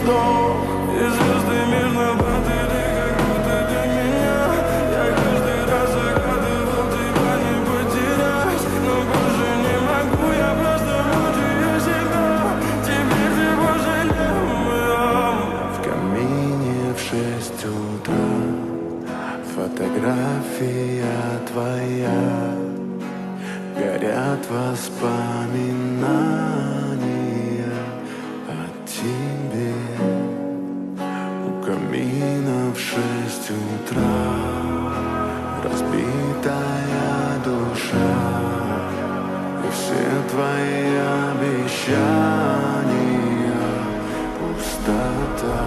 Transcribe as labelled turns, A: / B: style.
A: вздох. И звезды мирно падали, как будто для меня. Я каждый раз загадывал тебя не потерять, но больше не могу, я просто мучаю себя. Теперь всего жалею. В камине в 6 утра фотография твоя, горят воспоминания о тебе. У камина в 6 утра разбитая душа, и все твои обещания пустота.